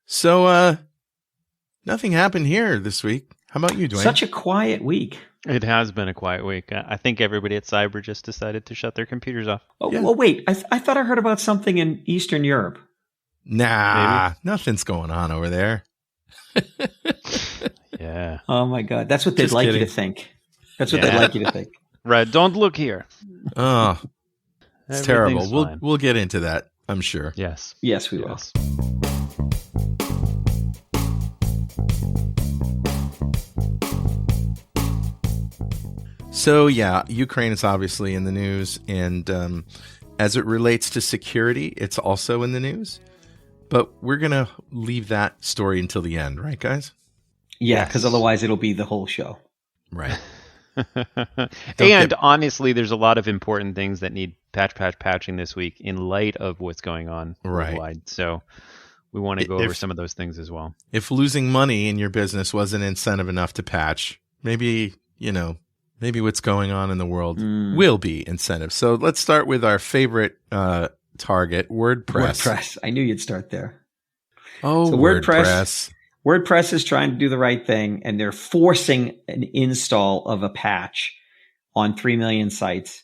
So, nothing happened here this week. How about you, Dwayne? Such a quiet week. It has been a quiet week. I think everybody at Cyber just decided to shut their computers off. Oh, Yeah. well, wait. I thought I heard about something in Eastern Europe. Nah, nothing's going on over there. Yeah. Oh, my God. That's what they'd Just like kidding. you to think. That's what they'd like you to think. Right. Don't look here. Oh, it's Everything's terrible. fine. We'll get into that, I'm sure. Yes. Yes, we will. Yes. So, yeah, Ukraine is obviously in the news, and as it relates to security, it's also in the news. But we're going to leave that story until the end, right, guys? Yeah, because otherwise it'll be the whole show. Right. And honestly, there's a lot of important things that need patching this week in light of what's going on worldwide. So we want to go over some of those things as well. If losing money in your business wasn't incentive enough to patch, maybe what's going on in the world will be incentive. So let's start with our favorite target, WordPress. I knew you'd start there. Oh, So WordPress. WordPress is trying to do the right thing, and they're forcing an install of a patch on 3 million sites.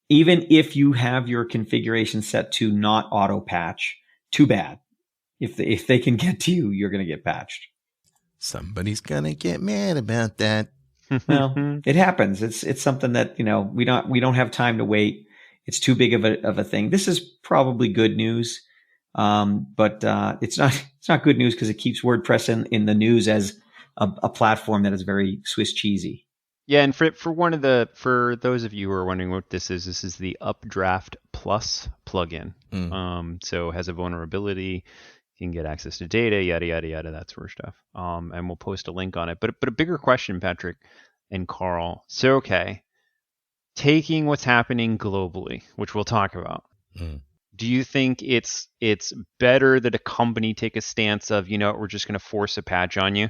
Even if you have your configuration set to not auto patch, too bad. If they can get to you, you're going to get patched. Somebody's going to get mad about that. Well, it happens. It's something that, we don't have time to wait. It's too big of a thing. This is probably good news. But it's not good news because it keeps WordPress in the news as a platform that is very Swiss cheesy. Yeah, and for those of you who are wondering what this is the Updraft Plus plugin. So it has a vulnerability. You can get access to data, yada yada yada, that sort of stuff. And we'll post a link on it. But a bigger question, Patrick and Carl. So taking what's happening globally, which we'll talk about. Do you think it's better that a company take a stance of, we're just going to force a patch on you?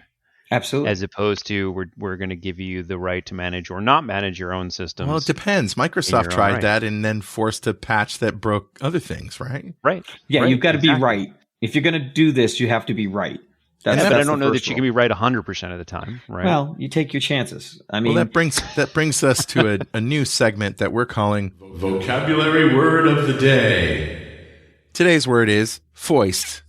Absolutely. As opposed to we're going to give you the right to manage or not manage your own systems. Well, it depends. Microsoft tried that and then forced a patch that broke other things, right? Right. Yeah, right. You've got to be right. If you're going to do this, you have to be right. But I don't know that you can be right 100% of the time, right? Well, you take your chances. I mean, well, that brings us to a new segment that we're calling Vocabulary Word of the Day. Today's word is foist.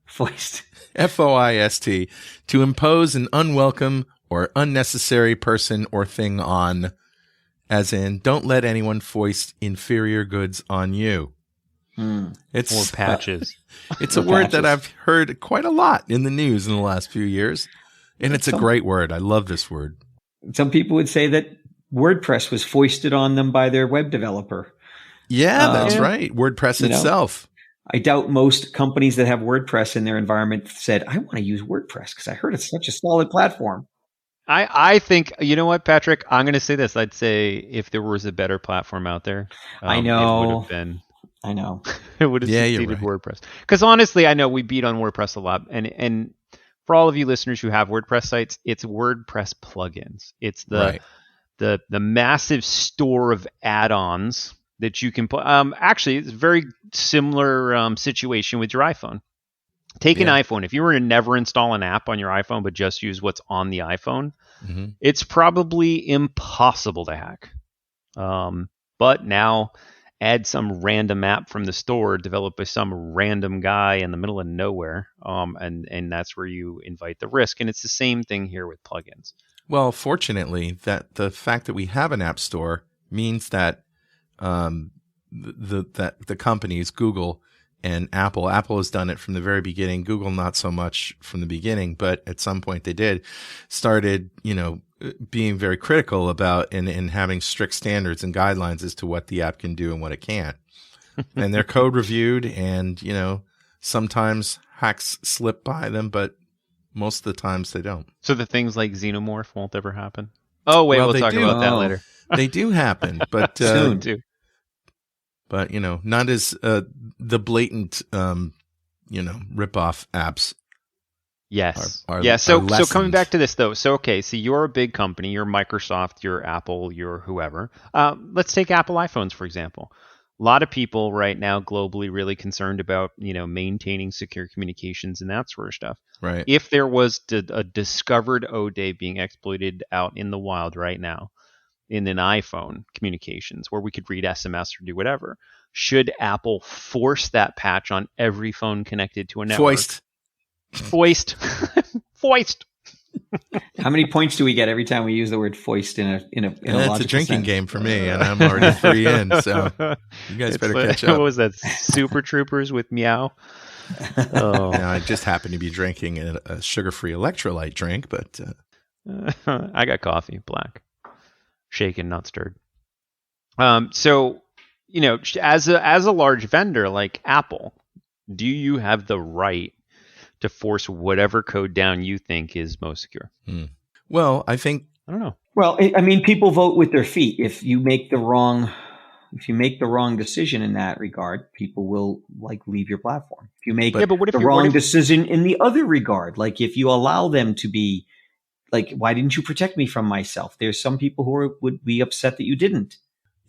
Foist. F-O-I-S-T. To impose an unwelcome or unnecessary person or thing on, as in, don't let anyone foist inferior goods on you. It's or patches. It's a word that I've heard quite a lot in the news in the last few years, and it's a great word. I love this word. Some people would say that WordPress was foisted on them by their web developer. Yeah, that's right. WordPress itself. I doubt most companies that have WordPress in their environment said, I want to use WordPress because I heard it's such a solid platform. I think, you know what, Patrick? I'm going to say this. I'd say if there was a better platform out there, I know. It would have been. I know. It would have succeeded WordPress. Because honestly, I know we beat on WordPress a lot. And for all of you listeners who have WordPress sites, it's WordPress plugins. It's the massive store of add-ons that you can put. Actually, it's a very similar situation with your iPhone. Take an iPhone. If you were to never install an app on your iPhone, but just use what's on the iPhone, it's probably impossible to hack. But now add some random app from the store developed by some random guy in the middle of nowhere, and that's where you invite the risk. And it's the same thing here with plugins. Well, fortunately, that the fact that we have an app store means that the companies, Google and Apple has done it from the very beginning. Google not so much from the beginning, but at some point they started, being very critical about and having strict standards and guidelines as to what the app can do and what it can't. And they're code reviewed, and sometimes hacks slip by them, but most of the times they don't. So the things like Xenomorph won't ever happen? Oh, wait, we'll talk about that later. They do happen, but soon too. But not as the blatant rip-off apps. Yes. Are So coming back to this though. So you're a big company. You're Microsoft. You're Apple. You're whoever. Let's take Apple iPhones for example. A lot of people right now globally really concerned about, maintaining secure communications and that sort of stuff. Right. If there was a discovered O-Day being exploited out in the wild right now in an iPhone communications where we could read SMS or do whatever, should Apple force that patch on every phone connected to a network? Foist. Foist. How many points do we get every time we use the word foist in a It's a drinking game for me, and I'm already 3 in, so you guys better catch up. What was that? Super Troopers with meow? Oh. No, I just happen to be drinking a sugar-free electrolyte drink, but I got coffee, black, shaken, not stirred. So, as a large vendor like Apple, do you have the right to force whatever code down you think is most secure? Well, I don't know. Well, I mean, people vote with their feet. If you make the wrong decision in that regard, people will leave your platform. If you make the wrong decision in the other regard, like if you allow them to be like, why didn't you protect me from myself? There's some people who would be upset that you didn't.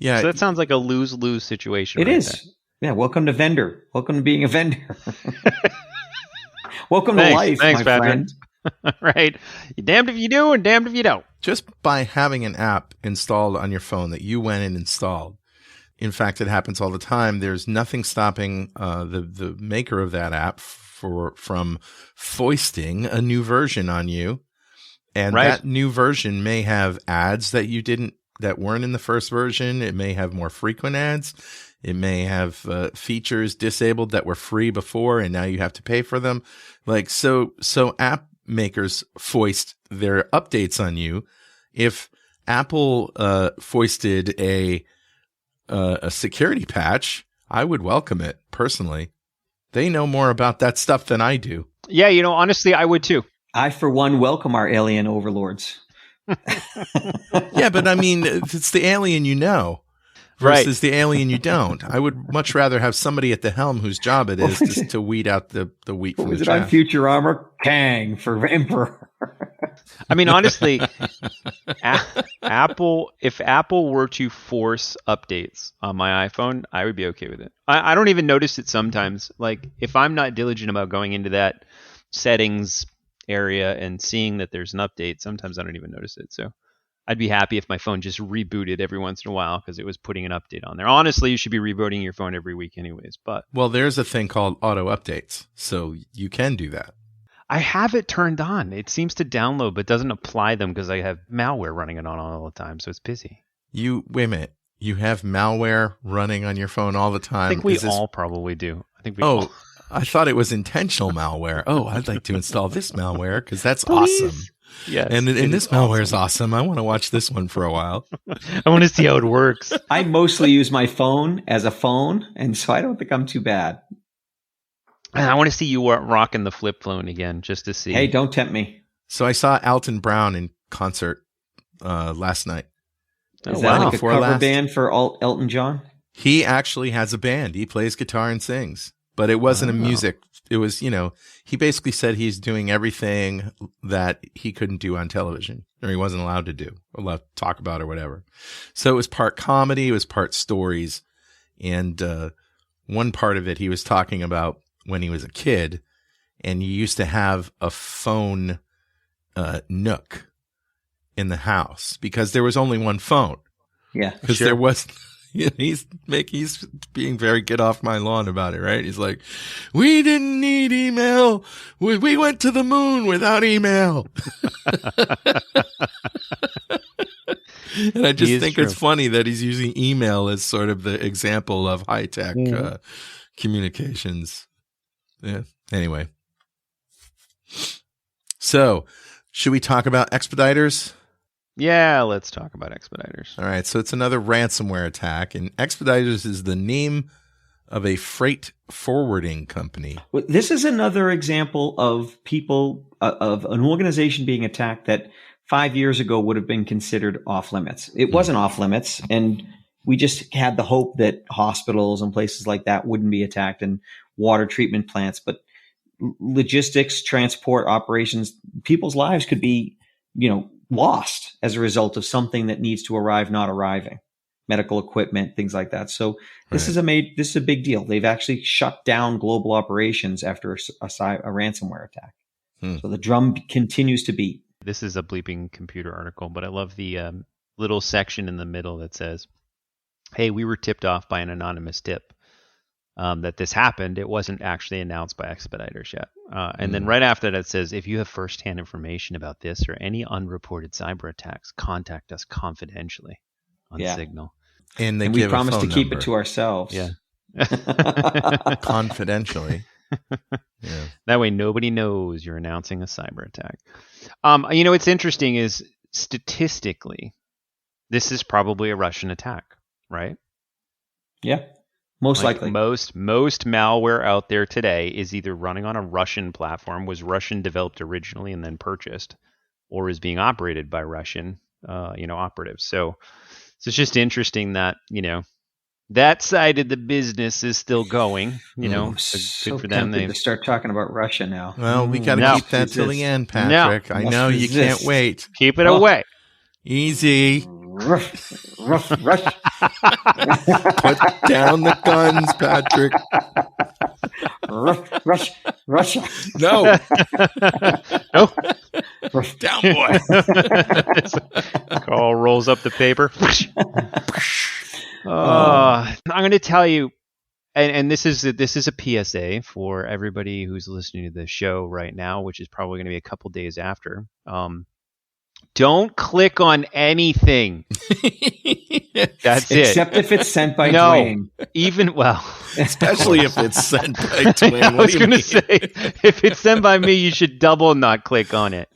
Yeah. So that sounds like a lose-lose situation. It is. Yeah. Welcome to vendor. Welcome to being a vendor. Welcome to life, my friend. Right. You're damned if you do and damned if you don't. Just by having an app installed on your phone that you went and installed. In fact, it happens all the time. There's nothing stopping the maker of that app from foisting a new version on you. And that new version may have ads that weren't in the first version. It may have more frequent ads. It may have features disabled that were free before, and now you have to pay for them. So app makers foist their updates on you. If Apple foisted a security patch, I would welcome it personally. They know more about that stuff than I do. Yeah, honestly, I would too. I, for one, welcome our alien overlords. Yeah, but I mean, it's the alien versus the alien you don't. I would much rather have somebody at the helm whose job it is to weed out the wheat from the chaff. Was it on Futurama? Kang for Emperor. I mean, honestly, if Apple were to force updates on my iPhone, I would be okay with it. I don't even notice it sometimes. Like, if I'm not diligent about going into that settings area and seeing that there's an update, sometimes I don't even notice it. So I'd be happy if my phone just rebooted every once in a while because it was putting an update on there. Honestly, you should be rebooting your phone every week anyways. But there's a thing called auto updates, so you can do that. I have it turned on. It seems to download but doesn't apply them because I have malware running it on all the time, so it's busy. Wait a minute. You have malware running on your phone all the time? I think we all probably do. All. I thought it was intentional malware. Oh, I'd like to install this malware because that's awesome. Yes, and this malware is awesome. I want to watch this one for a while. I want to see how it works. I mostly use my phone as a phone, and so I don't think I'm too bad. And I want to see you rocking the flip phone again, just to see. Hey, don't tempt me. So I saw Elton Brown in concert last night. Is that like a cover band for Elton John? He actually has a band. He plays guitar and sings. But it wasn't a music. It was, he basically said he's doing everything that he couldn't do on television, or he wasn't allowed to do, or allowed to talk about, or whatever. So it was part comedy, it was part stories. And one part of it, he was talking about when he was a kid, and you used to have a phone nook in the house because there was only one phone. Yeah. Because there was... He's being very get off my lawn about it, right? He's like, we didn't need email. We went to the moon without email. And I just think it's funny that he's using email as sort of the example of high tech communications. Yeah. Anyway. So, should we talk about Expeditors? Yeah, let's talk about Expeditors. All right, so it's another ransomware attack, and Expeditors is the name of a freight forwarding company. Well, this is another example of of an organization being attacked that 5 years ago would have been considered off limits. It wasn't off limits, and we just had the hope that hospitals and places like that wouldn't be attacked, and water treatment plants. But logistics, transport operations, people's lives could be, lost as a result of something that needs to arrive not arriving. medical equipment, things like that. So this is a big deal. They've actually shut down global operations after a ransomware attack. So the drum continues to beat. This is a bleeping computer article, but I love the little section in the middle that says, hey, we were tipped off by an anonymous tip that this happened. It wasn't actually announced by Expeditors yet. And then right after that, it says, if you have firsthand information about this or any unreported cyber attacks, contact us confidentially on Signal. And we promise to keep it to ourselves. Yeah. Confidentially. Yeah. That way nobody knows you're announcing a cyber attack. What's interesting is statistically, this is probably a Russian attack, right? Yeah. Most likely. Most malware out there today is either running on a Russian platform, was Russian developed originally and then purchased, or is being operated by Russian operatives. So it's just interesting that, that side of the business is still going, so good for them. They start talking about Russia now. Well, we got to keep that till the end, Patrick. I know you can't wait. Keep it away. Easy. Rush. Put down the guns, Patrick. Russia. No. No. Down, boy. Carl rolls up the paper. I'm going to tell you, and this is a PSA for everybody who's listening to this show right now, which is probably going to be a couple days after. Don't click on anything. That's Except if it's sent by Dwayne. Especially if it's sent by Dwayne. I was going to say, if it's sent by me, you should double not click on it.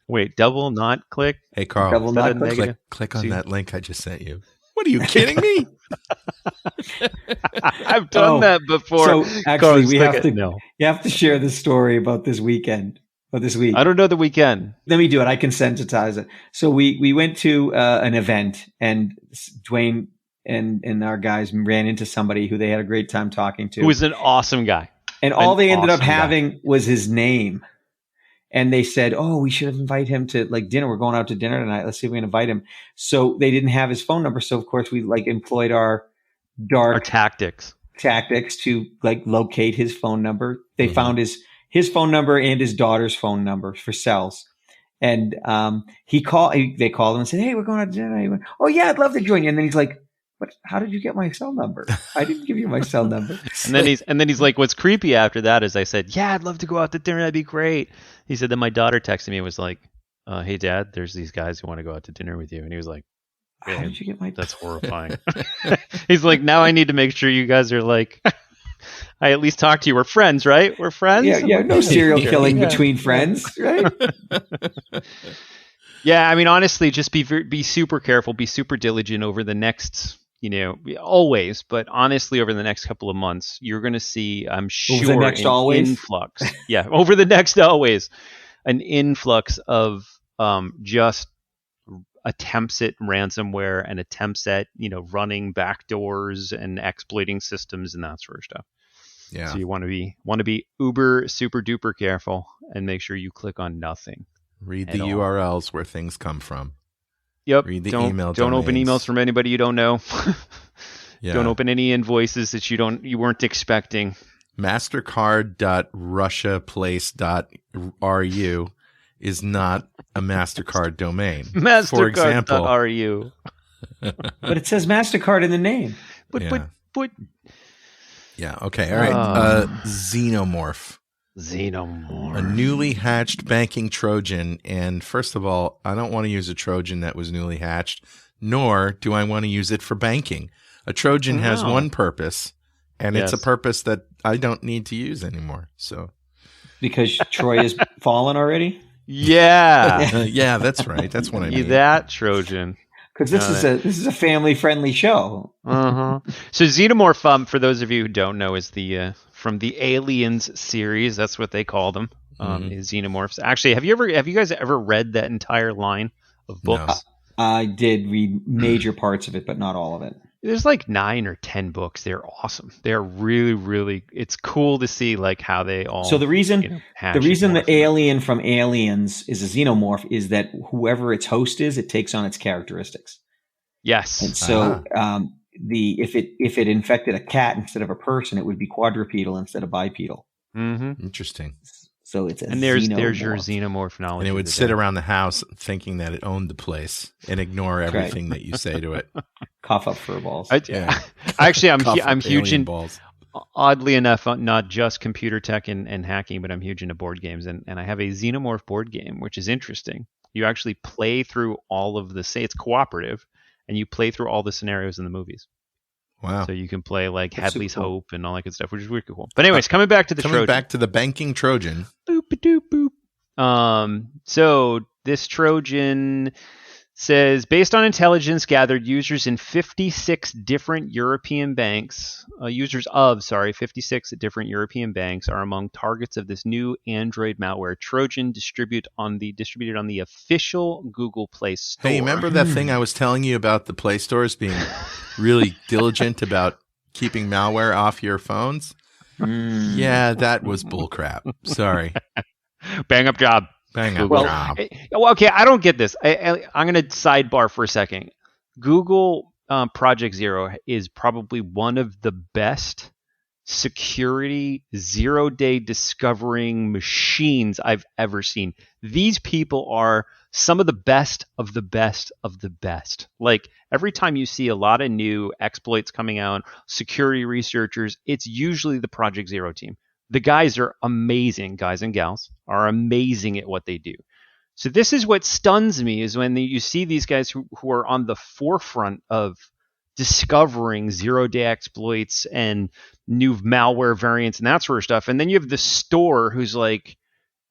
Wait, double not click? Hey, Carl, double not click on that link I just sent you. What are you kidding me? I've done that before. So actually, you have to share the story about this weekend. This week. I don't know the weekend. Let me do it. I can sensitize it. So we went to an event, and Dwayne and our guys ran into somebody who they had a great time talking to. Who was an awesome guy. And all they ended up having was his name. And they said, oh, we should have invited him to dinner. We're going out to dinner tonight. Let's see if we can invite him. So they didn't have his phone number. So of course we employed our tactics to locate his phone number. They found his phone number and his daughter's phone number for cells. And they called him and said, hey, we're going out to dinner. He went, oh yeah, I'd love to join you. And then he's like, how did you get my cell number? I didn't give you my cell number. and then he's like, what's creepy after that is I said, yeah, I'd love to go out to dinner. That'd be great. He said, then my daughter texted me and was like, hey dad, there's these guys who want to go out to dinner with you. And he was like, how did you get my that's horrifying. He's like, now I need to make sure you guys are I at least talk to you. We're friends, right? We're friends. Yeah. No serial killing between friends, right? Yeah. I mean, honestly, just be super careful, be super diligent over the next, always, but honestly, over the next couple of months, you're going to see, I'm sure, influx. Yeah. Over the next always, an influx of just attempts at ransomware and attempts at running backdoors and exploiting systems and that sort of stuff. Yeah. So you want to be uber super duper careful and make sure you click on nothing. Read the URLs where things come from. Yep. Read the email. Don't open emails from anybody you don't know. Yeah. Don't open any invoices that you weren't expecting. Mastercard.russiaplace.ru is not a MasterCard domain. Mastercard.ru. But it says MasterCard in the name. But yeah. Okay. All right. Xenomorph. A newly hatched banking Trojan. And first of all, I don't want to use a Trojan that was newly hatched, nor do I want to use it for banking. A Trojan has one purpose, and it's a purpose that I don't need to use anymore. So, because Troy has fallen already? Yeah. Yeah, that's right. That's what I mean. That Trojan. Because this is a family friendly show. So Xenomorph, for those of you who don't know, is the from the Aliens series. That's what they call them. Is Xenomorphs. Actually, have you guys ever read that entire line of books? No. I did read major parts of it, but not all of it. There's 9 or 10 books. They're awesome. They're really, really. It's cool to see how they all. So the reason the alien from Aliens is a xenomorph is that whoever its host is, it takes on its characteristics. Yes. And so if it infected a cat instead of a person, it would be quadrupedal instead of bipedal. Mm-hmm. Interesting. So it's a and there's xenomorph. your xenomorph knowledge. And it would sit around the house thinking that it owned the place and ignore everything that you say to it. Cough up fur balls. Actually, I'm huge in balls. Oddly enough, not just computer tech and hacking, but I'm huge into board games, and I have a Xenomorph board game, which is interesting. You actually play through all of it's cooperative, and you play through all the scenarios in the movies. Wow. So you can play like That's Hadley's super cool. Hope and all that good stuff, which is really cool. But anyways, coming back to the Trojan. Back to the banking Trojan. Boop-a-doop boop. So this Trojan says, based on intelligence gathered, users in 56 different European banks, 56 different European banks are among targets of this new Android malware Trojan distributed on the official Google Play Store. Hey, remember that thing I was telling you about the Play stores being really diligent about keeping malware off your phones? Yeah, that was bullcrap. Sorry. Bang up job. Bang up job. Well, okay, I don't get this. I'm going to sidebar for a second. Google Project Zero is probably one of the best security zero-day discovering machines I've ever seen. These people are some of the best of the best of the best. Like every time you see a lot of new exploits coming out, security researchers, it's usually the Project Zero team. The guys are amazing, guys and gals are amazing at what they do. So this is what stuns me is when you see these guys who are on the forefront of discovering zero-day exploits and new malware variants and that sort of stuff. And then you have the store who's like,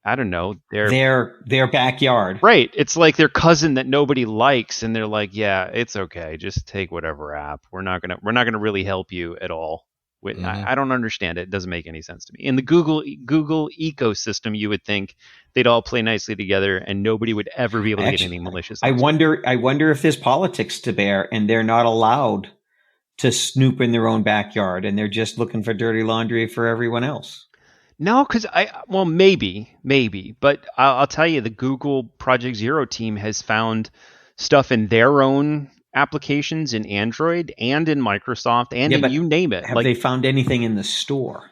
I don't know, their backyard. Right. It's like their cousin that nobody likes, and they're like, yeah, it's okay. Just take whatever app. We're not gonna really help you at all. I don't understand it. It doesn't make any sense to me. In the Google ecosystem, you would think they'd all play nicely together and nobody would ever be able to get anything malicious. I wonder if there's politics to bear and they're not allowed to snoop in their own backyard and they're just looking for dirty laundry for everyone else. No, because maybe. But I'll tell you, the Google Project Zero team has found stuff in their own applications in Android and in Microsoft and in you name it. Have they found anything in the store?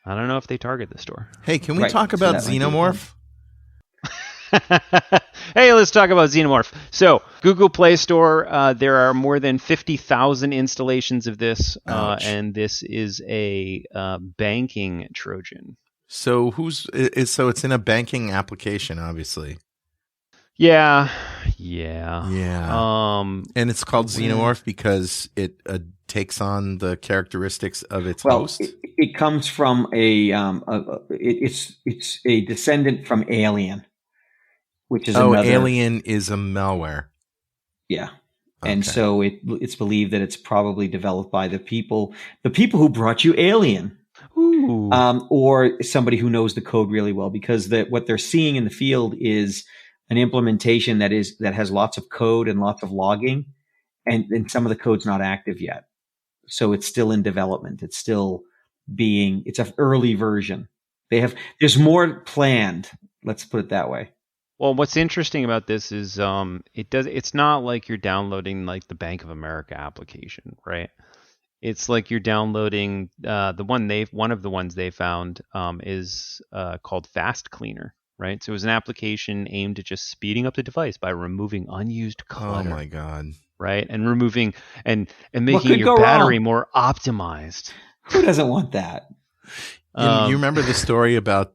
I don't know if they target the store. Hey, can we talk about Xenomorph? Hey, let's talk about Xenomorph. So, Google Play Store, there are more than 50,000 installations of this, and this is a banking Trojan. So it's in a banking application, obviously. Yeah. And it's called Xenomorph because it takes on the characteristics of its host. It comes from it's a descendant from Alien, which is Alien is a malware. Yeah. Okay. And so it's believed that it's probably developed by the people who brought you Alien. Ooh. Or somebody who knows the code really well, because what they're seeing in the field is an implementation that has lots of code and lots of logging, and some of the code's not active yet. So it's still in development. It's still it's an early version. There's more planned. Let's put it that way. Well, what's interesting about this is it's not like you're downloading like the Bank of America application, right? It's like you're downloading one of the ones they found is called Fast Cleaner. Right, so it was an application aimed at just speeding up the device by removing unused clutter. Oh my god! Right, and removing and making your battery more optimized. Who doesn't want that? You remember the story about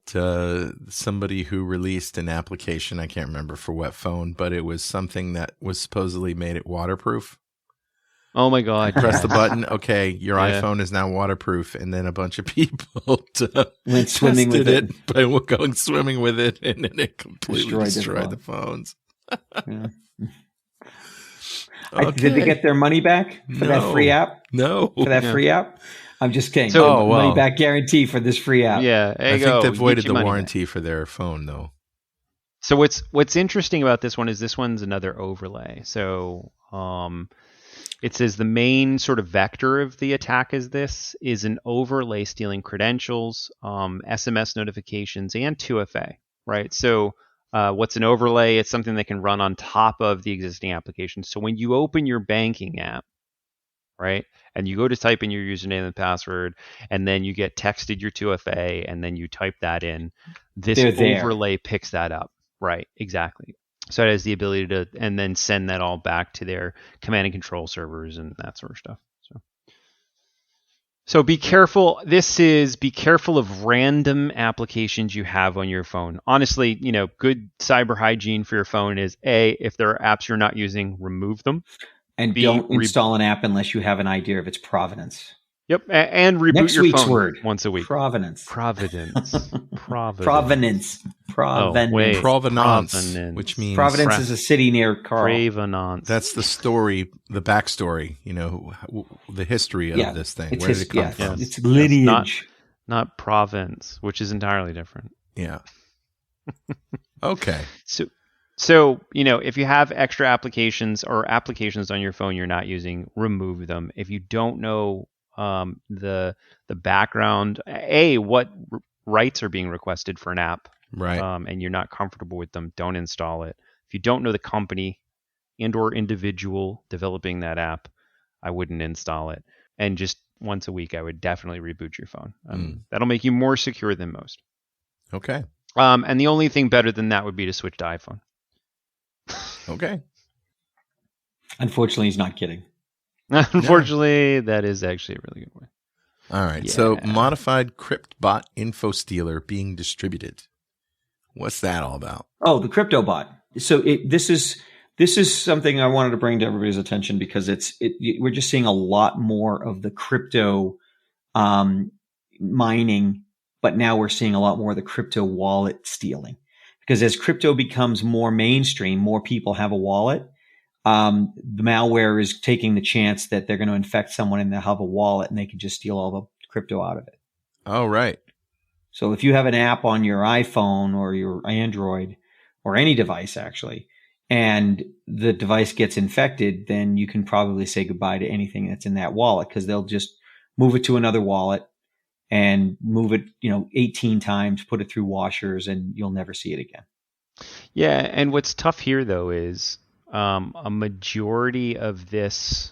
somebody who released an application? I can't remember for what phone, but it was something that was supposedly made it waterproof. Oh my god! Press the button. Okay, your iPhone is now waterproof, and then a bunch of people went swimming with it by going swimming with it, and then it completely destroyed the phones. Yeah. Did they get their money back for that free app? No, for that free app. I'm just kidding. So, money back guarantee for this free app. Yeah, I think they voided the warranty for their phone, though. So what's interesting about this one is this one's another overlay. So it says the main sort of vector of the attack is an overlay stealing credentials, SMS notifications, and 2FA, right? So What's an overlay? It's something that can run on top of the existing application. So when you open your banking app, right, and you go to type in your username and password, and then you get texted your 2FA, and then you type that in, this overlay picks that up. Right, exactly. So it has the ability to, and then send that all back to their command and control servers and that sort of stuff. So be careful. Be careful of random applications you have on your phone. Honestly, good cyber hygiene for your phone is A, if there are apps you're not using, remove them. And B, don't install an app unless you have an idea of its provenance. Yep, and reboot Next your week's phone word. Once a week. Provenance. Provenance. Provenance. Provenance, which means Providence is a city near Carl. Provenance. That's the story, the backstory. The history of this thing. Where did it come from? Yes. It's lineage, not province, which is entirely different. Yeah. Okay. So, if you have extra applications or applications on your phone you're not using, remove them. If you don't know the background, what rights are being requested for an app, right? And you're not comfortable with them, don't install it. If you don't know the company and or individual developing that app, I wouldn't install it. And just once a week, I would definitely reboot your phone. That'll make you more secure than most. Okay. And the only thing better than that would be to switch to iPhone. Okay. Unfortunately, he's not kidding. Unfortunately, that is actually a really good one. All right. Yeah. So modified CryptBot info stealer being distributed. What's that all about? Oh, the crypto bot. So this is something I wanted to bring to everybody's attention because we're just seeing a lot more of the crypto mining, but now we're seeing a lot more of the crypto wallet stealing. Because as crypto becomes more mainstream, more people have a wallet. The malware is taking the chance that they're going to infect someone and they'll have a wallet and they can just steal all the crypto out of it. Oh, right. So if you have an app on your iPhone or your Android or any device actually, and the device gets infected, then you can probably say goodbye to anything that's in that wallet because they'll just move it to another wallet and move it, 18 times, put it through washers, and you'll never see it again. Yeah, and what's tough here, though, is a majority of this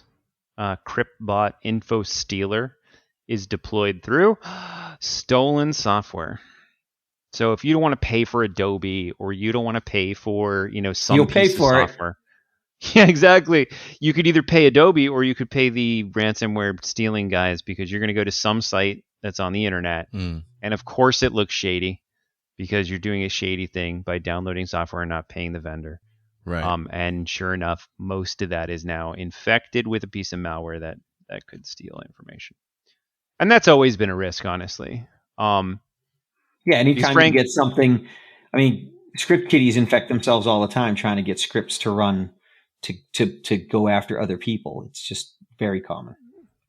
CryptBot info stealer is deployed through stolen software. So if you don't want to pay for Adobe or you don't want to pay for, some You'll piece pay of for software. Yeah, exactly. You could either pay Adobe or you could pay the ransomware stealing guys because you're going to go to some site that's on the internet. And of course it looks shady because you're doing a shady thing by downloading software and not paying the vendor. Right. And sure enough, most of that is now infected with a piece of malware that could steal information. And that's always been a risk, honestly. Yeah, anytime you get something, script kiddies infect themselves all the time trying to get scripts to run to go after other people. It's just very common.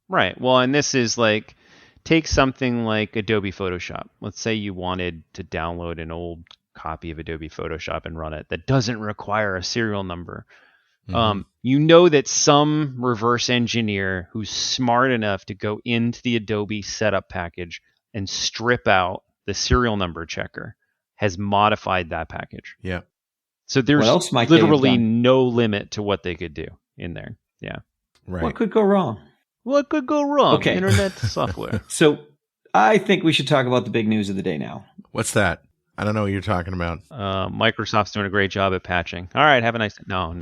Right. Well, and this is like, take something like Adobe Photoshop. Let's say you wanted to download an old copy of Adobe Photoshop and run it that doesn't require a serial number. Mm-hmm. That some reverse engineer who's smart enough to go into the Adobe setup package and strip out the serial number checker has modified that package. Yeah. So there's literally no limit to what they could do in there. Yeah. Right. What could go wrong? What could go wrong? Okay. Internet software. So I think we should talk about the big news of the day now. What's that? I don't know what you're talking about. Microsoft's doing a great job at patching. All right. Have a nice day. No.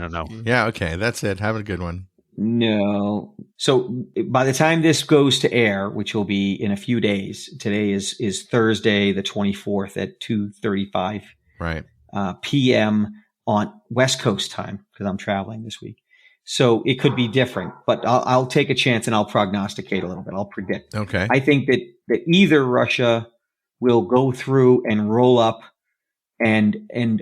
Yeah. Okay. That's it. Have a good one. No. So by the time this goes to air, which will be in a few days, today is Thursday, the 24th at 2:35 right. p.m. on West Coast time because I'm traveling this week. So it could be different, but I'll take a chance and I'll prognosticate a little bit. I'll predict. Okay. I think that either Russia will go through and roll up and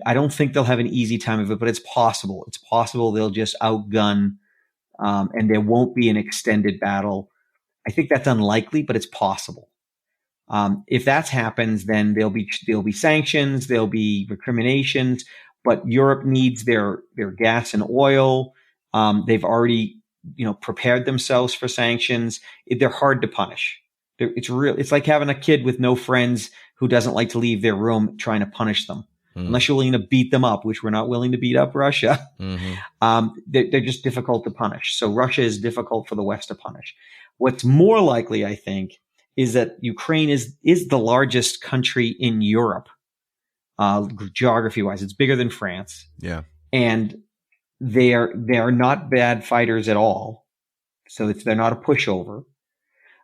I don't think they'll have an easy time of it, but it's possible. It's possible they'll just outgun and there won't be an extended battle. I think that's unlikely, but it's possible. If that happens, then there'll be sanctions, there'll be recriminations, but Europe needs their gas and oil. They've already, prepared themselves for sanctions. They're hard to punish. It's like having a kid with no friends who doesn't like to leave their room trying to punish them. unless you're willing to beat them up, which we're not willing to beat up Russia. They're just difficult to punish. So Russia is difficult for the West to punish. What's more likely, I think, is that Ukraine is the largest country in Europe, geography-wise. It's bigger than France. Yeah. And they are not bad fighters at all. So they're not a pushover.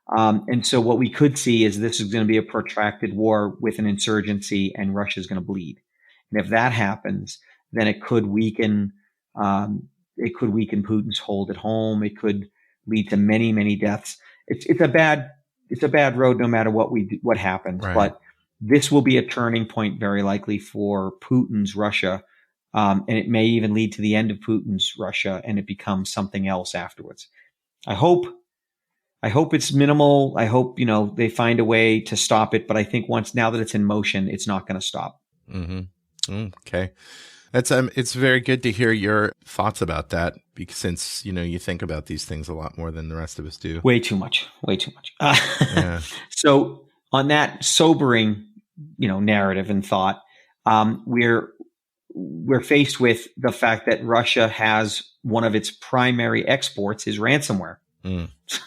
And so what we could see is this is going to be a protracted war with an insurgency, and Russia is going to bleed. And if that happens, then it could weaken Putin's hold at home. It could lead to many, many deaths. It's a bad road no matter what happens. Right. But this will be a turning point very likely for Putin's Russia. And it may even lead to the end of Putin's Russia, and it becomes something else afterwards. I hope it's minimal. I hope, they find a way to stop it. But I think now that it's in motion, it's not going to stop. Okay. It's very good to hear your thoughts about that, because since, you think about these things a lot more than the rest of us do. Way too much. Yeah. So on that sobering, narrative and thought, we're faced with the fact that Russia has one of its primary exports is ransomware.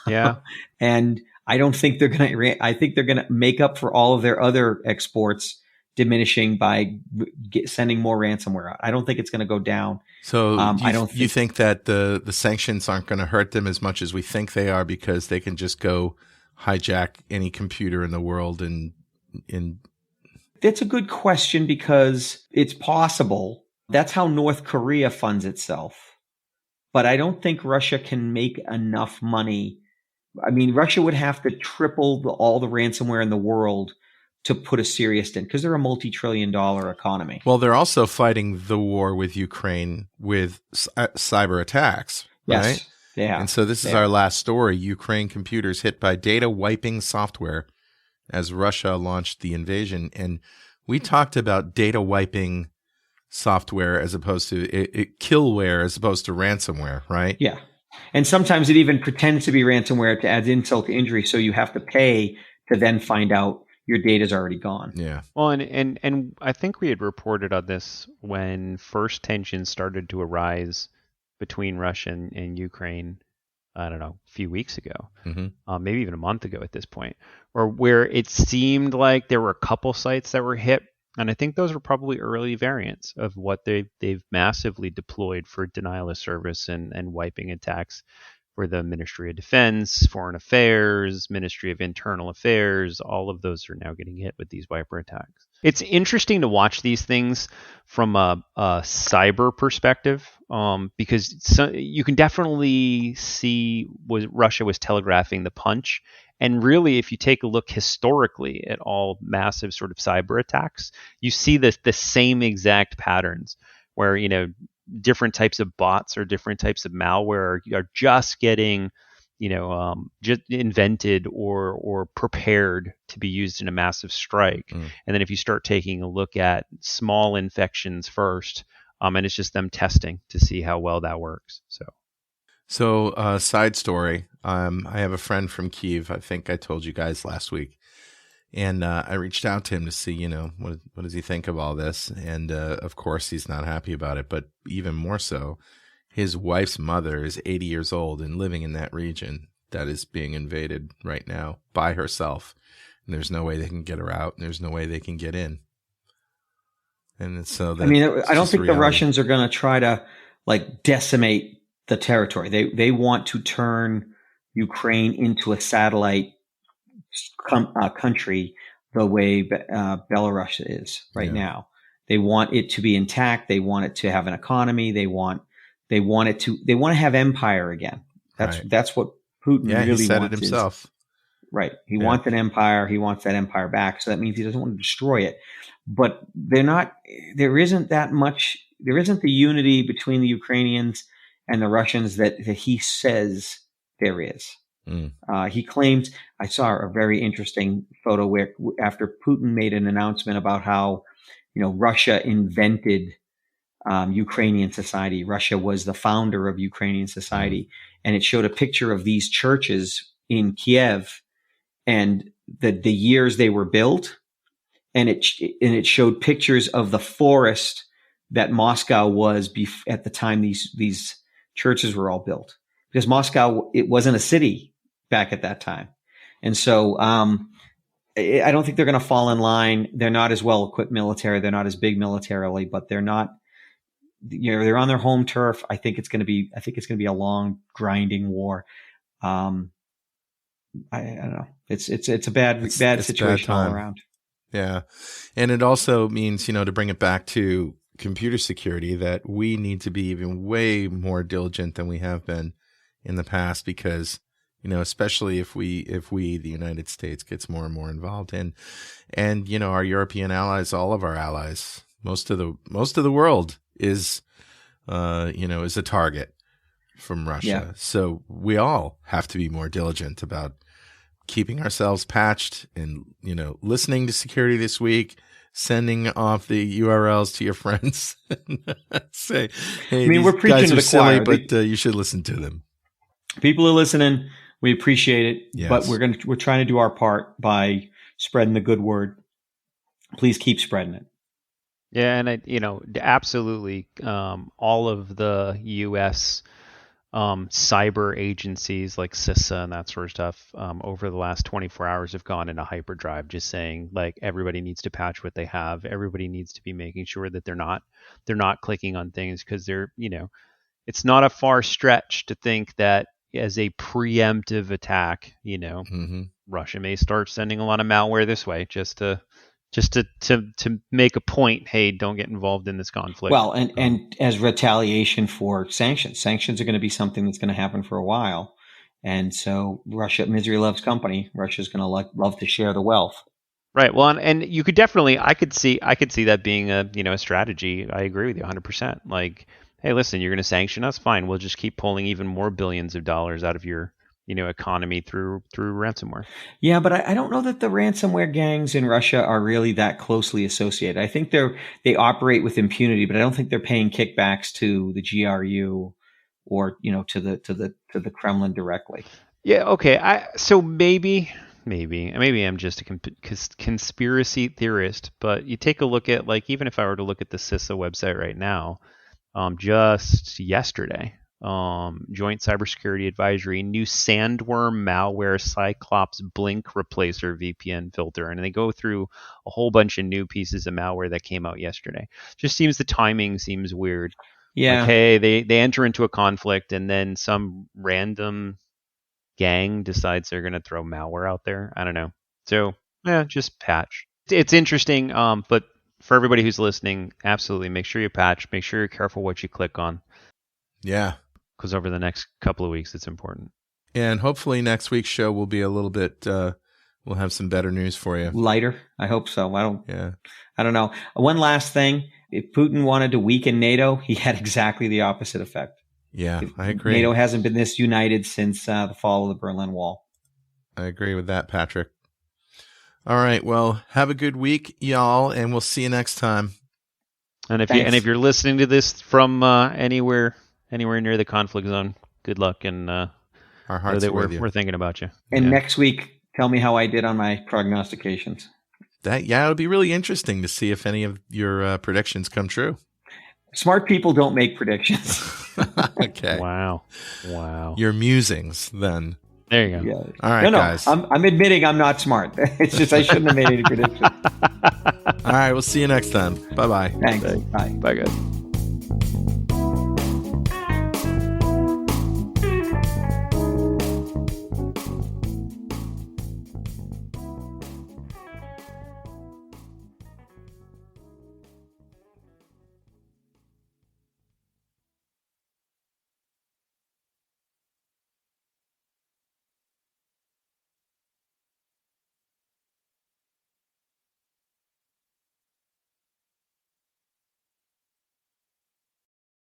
Yeah. And I don't think I think they're going to make up for all of their other exports diminishing by sending more ransomware out. I don't think it's going to go down. So you think that the sanctions aren't going to hurt them as much as we think they are, because they can just go hijack any computer in the world and That's a good question, because it's possible. That's how North Korea funds itself. But I don't think Russia can make enough money. I mean, Russia would have to triple all the ransomware in the world to put a serious dent, because they're a multi-trillion-dollar economy. Well, they're also fighting the war with Ukraine with cyber attacks, right? Yes, yeah. And so this is our last story. Ukraine computers hit by data wiping software as Russia launched the invasion. And we talked about data wiping software as opposed to killware as opposed to ransomware, right? Yeah. And sometimes it even pretends to be ransomware to add insult to injury. So you have to pay to then find out your data's already gone. Yeah. Well, and I think we had reported on this when first tensions started to arise between Russia and Ukraine, I don't know, a few weeks ago, maybe even a month ago at this point, or where it seemed like there were a couple sites that were hit. And I think those were probably early variants of what they've massively deployed for denial of service and wiping attacks for the Ministry of Defense, Foreign Affairs, Ministry of Internal Affairs. All of those are now getting hit with these wiper attacks. It's interesting to watch these things from a cyber perspective, because you can definitely see Russia was telegraphing the punch. And really, if you take a look historically at all massive sort of cyber attacks, you see the same exact patterns where, different types of bots or different types of malware are just getting, just invented or prepared to be used in a massive strike. And then if you start taking a look at small infections first, and it's just them testing to see how well that works. So, side story. I have a friend from Kyiv. I think I told you guys last week. And I reached out to him to see, what does he think of all this? And of course, he's not happy about it. But even more so, his wife's mother is 80 years old and living in that region that is being invaded right now by herself. And there's no way they can get her out. And there's no way they can get in. And so I don't think the Russians are going to try to decimate the territory. They want to turn Ukraine into a satellite country the way Belarus is right now. They want it to be intact. They want it to have an economy. They want to have empire again. That's what Putin really wants. He said it himself. Right. He wants an empire. He wants that empire back. So that means he doesn't want to destroy it. But there isn't the unity between the Ukrainians and the Russians that he says there is. He claims, I saw a very interesting photo where after Putin made an announcement about how, Russia invented Ukrainian society. Russia was the founder of Ukrainian society. And it showed a picture of these churches in Kiev and the years they were built and it showed pictures of the forest that Moscow was at the time these churches were all built, because Moscow, it wasn't a city back at that time. And so I don't think they're going to fall in line. They're not as well equipped military. They're not as big militarily, but they're not, they're on their home turf. I think it's going to be a long, grinding war. I don't know. It's a bad situation all around. Yeah. And it also means, to bring it back to computer security, that we need to be even way more diligent than we have been in the past, because, especially if we, the United States, gets more and more involved in, and, our European allies, all of our allies, most of the world is, is a target from Russia. Yeah. So we all have to be more diligent about keeping ourselves patched and, listening to Security This Week, sending off the URLs to your friends. Say, hey, we're preaching guys to are the silly, choir. but you should listen to them. People are listening. We appreciate it, yes. But we're trying to do our part by spreading the good word. Please keep spreading it. Yeah, and absolutely, all of the U.S. Cyber agencies like CISA and that sort of stuff over the last 24 hours have gone into hyperdrive, just saying like everybody needs to patch what they have. Everybody needs to be making sure that they're not clicking on things, because it's not a far stretch to think that as a preemptive attack, Russia may start sending a lot of malware this way just to make a point. Hey, don't get involved in this conflict. Well, and as retaliation for sanctions are going to be something that's going to happen for a while. And so Russia, misery loves company. Russia's going to love to share the wealth. Right. Well, and you could definitely, I could see that being a strategy. I agree with you 100%. Like, hey, listen, you're going to sanction us? Fine. We'll just keep pulling even more billions of dollars out of your economy through ransomware. Yeah, but I don't know that the ransomware gangs in Russia are really that closely associated. I think they operate with impunity, but I don't think they're paying kickbacks to the GRU or to the Kremlin directly. Yeah. Okay. So maybe I'm just a conspiracy theorist, but you take a look at, like, even if I were to look at the CISA website right now, just yesterday. Joint Cybersecurity Advisory, new sandworm malware Cyclops blink replacer VPN filter, and they go through a whole bunch of new pieces of malware that came out yesterday. Just seems the timing seems weird. Yeah. Like, hey, they enter into a conflict, and then some random gang decides they're going to throw malware out there. I don't know. So yeah, just patch. It's interesting, but for everybody who's listening, absolutely make sure you patch. Make sure you're careful what you click on. Yeah. Because over the next couple of weeks, it's important. And hopefully next week's show will be a little bit, we'll have some better news for you. Lighter. I hope so. I don't know. One last thing. If Putin wanted to weaken NATO, he had exactly the opposite effect. Yeah, I agree. NATO hasn't been this united since the fall of the Berlin Wall. I agree with that, Patrick. All right. Well, have a good week, y'all, and we'll see you next time. And if you're listening to this from anywhere near the conflict zone, good luck, and our hearts are with you. We're thinking about you. And next week, tell me how I did on my prognostications. It'll be really interesting to see if any of your predictions come true. Smart people don't make predictions. Okay. Wow. Your musings, then. There you go. Yeah. All right, guys. I'm admitting I'm not smart. It's just I shouldn't have made any predictions. All right. We'll see you next time. Bye-bye. Thanks. Bye. Bye, guys.